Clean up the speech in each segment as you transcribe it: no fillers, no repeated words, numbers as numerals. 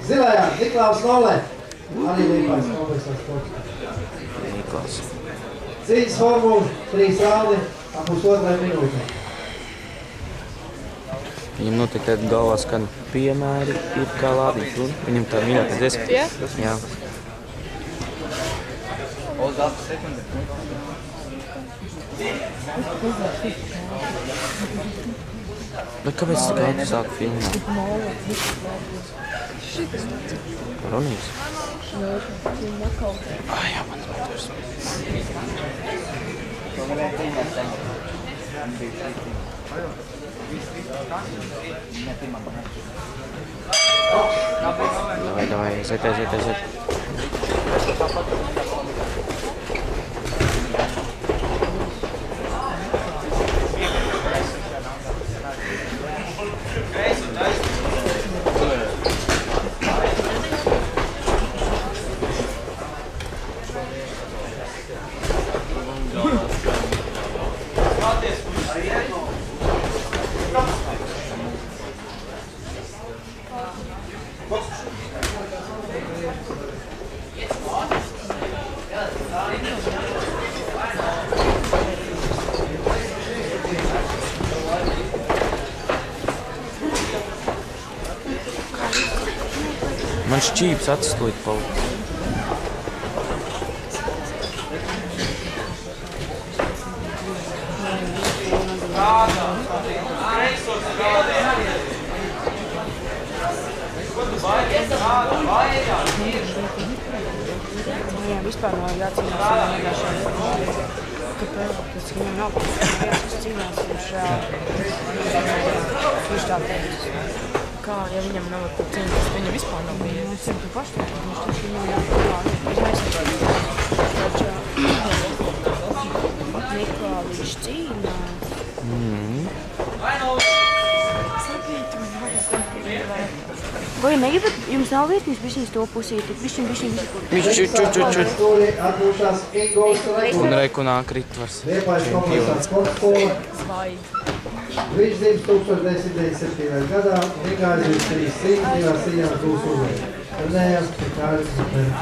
Zilajā, Niklaus Nolē. Arī Liepājas kompleksā sports. Niklaus. Cīņas formula, 3 raundi, ap pusotrai minūtē. Viņam noteikti galvā skan piemēri, ir kā lādīt. Viņam tā minēta desmit. Jā. Bet kāpēc tu kādu sāku filmēt? Ronijs? Jā, man vajadzēs. Davai, aiziet. Man šķības acis tūlīt paliks. Jā, vispār nav jācīnās ar vienkāršiem. Kāpēc viņam nav jāskas cīnās, viņš tā teicis. Kā, ja viņam nav cīnās, viņa vispār nav bija. Es ceru, tu paši viņš viņam jāpārāk. Nekā viņš cīnās. Vai negribat, jums nav vietnes bišķiņas to pusīti? Bišķiņ. Atbūšās Ingols Un Rekunā kritvars. Liepājas kompleksā sports skola. Viņš dzims 1997. gadā, Nikāļs 3 cīņas, 2 cīņās būs uzvarēt. Trenējās pie Kāļas Zupēna.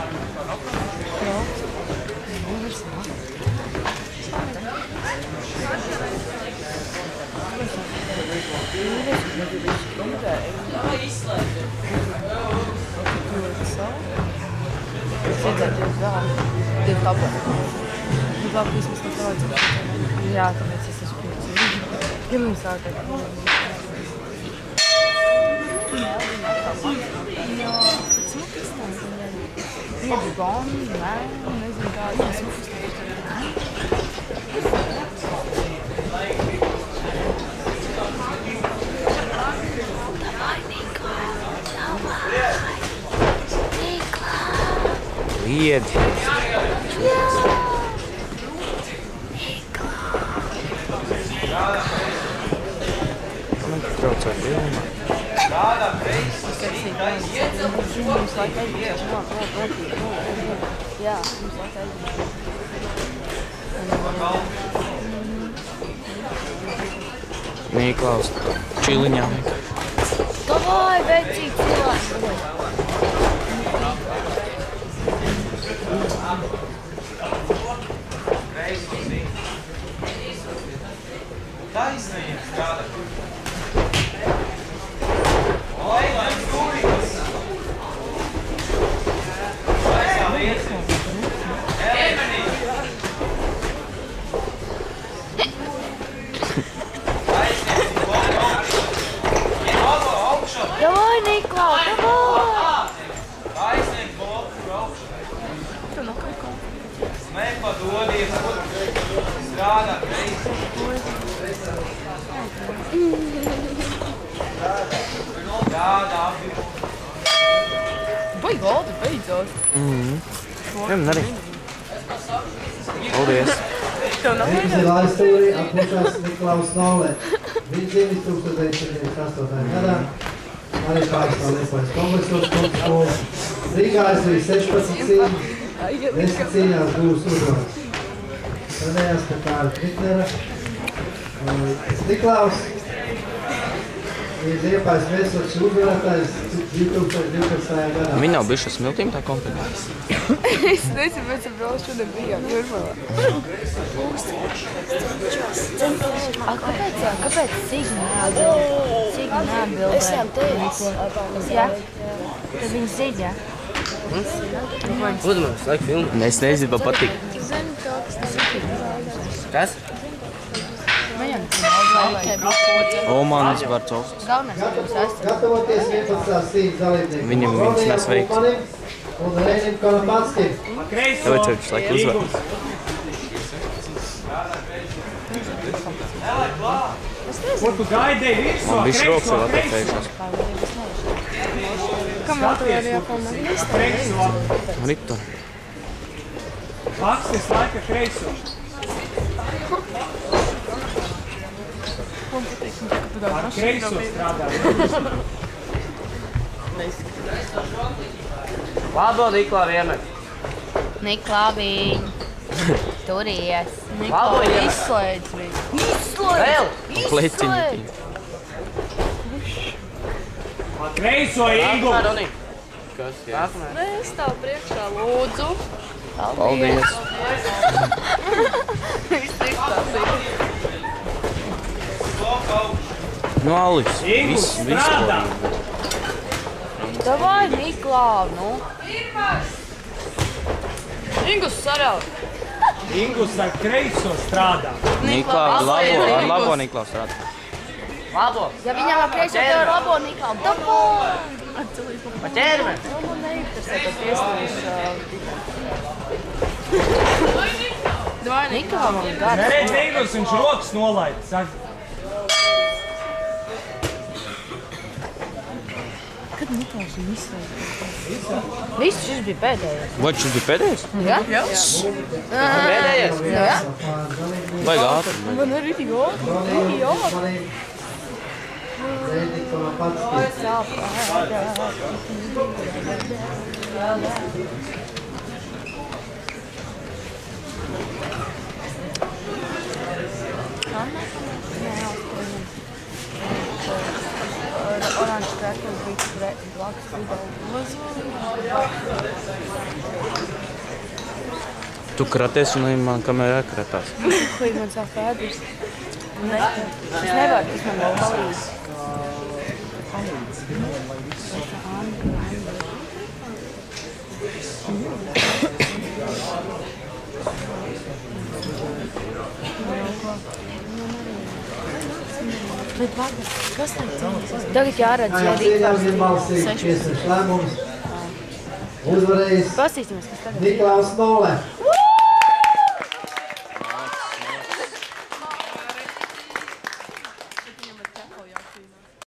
Jā, tāpēc es esmu priecīga. Pirms sākāt. Jā, pēc smukas tās. Viņa bija boni, nē, nezinu kā, jā, smukas Liedi. Man trauc ar filmu. Jā, Niklaus, čiliņām. Davai, vecīgi cilvēki! Taisnība strādā. Davai, Niklaus, davai! Taisnība bloku augšā. Tu nav kaut kā. Nepadodies, strādā reizi. Strādā abi. Vai galdi beidzot? Jum arī. Paldies. Tev nav Zilā stūrī atbūšās Niklaus Nolē. Viņš dzimis 1998. gadā. Arī pārstāv Liepājas kompleksos sports skola. Rīgā aizvīja 16 cīņas, 10 cīņās būs uzvarēts. Trenējās pie Kāra Kritnera. Niklaus ir Liepājas Vēstures uzvarētājs 2012. gadā. Viņi nav bijuši ar smiltīm tā kompetenti. Es nezinu, mēs ar brāli šodien bijām Jūrmalā. Kāpēc Sigma neatbildēja? Es jau teicu. Jā? Tad viņi zina, jā? Uzmanības, laik filmu. Es nezinu, man patīk. Zinu, kas tas ir. Kas? Omanis Barcovs. Gatavoties 11. cīņas dalībniekiem. Viņas nes veiks. Un Reinim Kanapatskim. Tāpēc viņš laik uzvar. Ko tu gaidēji virsū? Man viss rokas vēl atteikējušās. Kam vēl tur ir jāpalnāk? Riktu. Akstis laika kreiso. Kreiso strādā. Labo, Niklā vienmēr. Niklāviņ. Turies. Labo, jā. Izslēdz viņu. Vēl. Pleciņi. Kreiso Ingu. Kas, jā? Mēs stāv priekšā, lūdzu. Paldies. Viss izstāstīt. Nu, Alis. Ingu Viss strādā. Davai, Niklāv, nu. Ingus sarāv. Ingus ar kreiso strādā. Niklā, ar labo Niklā strādā. Labo. Ja viņam ar kreiso tev labo Niklāv, dabū! Pa ķerme. Man neinteresē, ka pieslēdz. Davai, Niklāvam ir gads. Neredz Ingus, viņš rokas nolaid. Saka, Kad Niklāvs viņu izslēdz? Viss šis bija pēdējais. Vai šis bija pēdējais? Jā? Pēdējais. Jā? Vajag ātri. Man arī tik ātri. Reinim Kanapatskim. Oranžs krekls bija blakus vidau. Tu kraties un man kamēr jākratās. Klīgi man sāp pēdus. Es nevaru, tas man vēl palīdz. Bet vārdu, kas tā cīnās? Tagad jāredz, ja Cīņām vienbalsīgi tiesneša lēmums. Uzvarējis Pasīsimies, kas tagad. Niklaus Nole.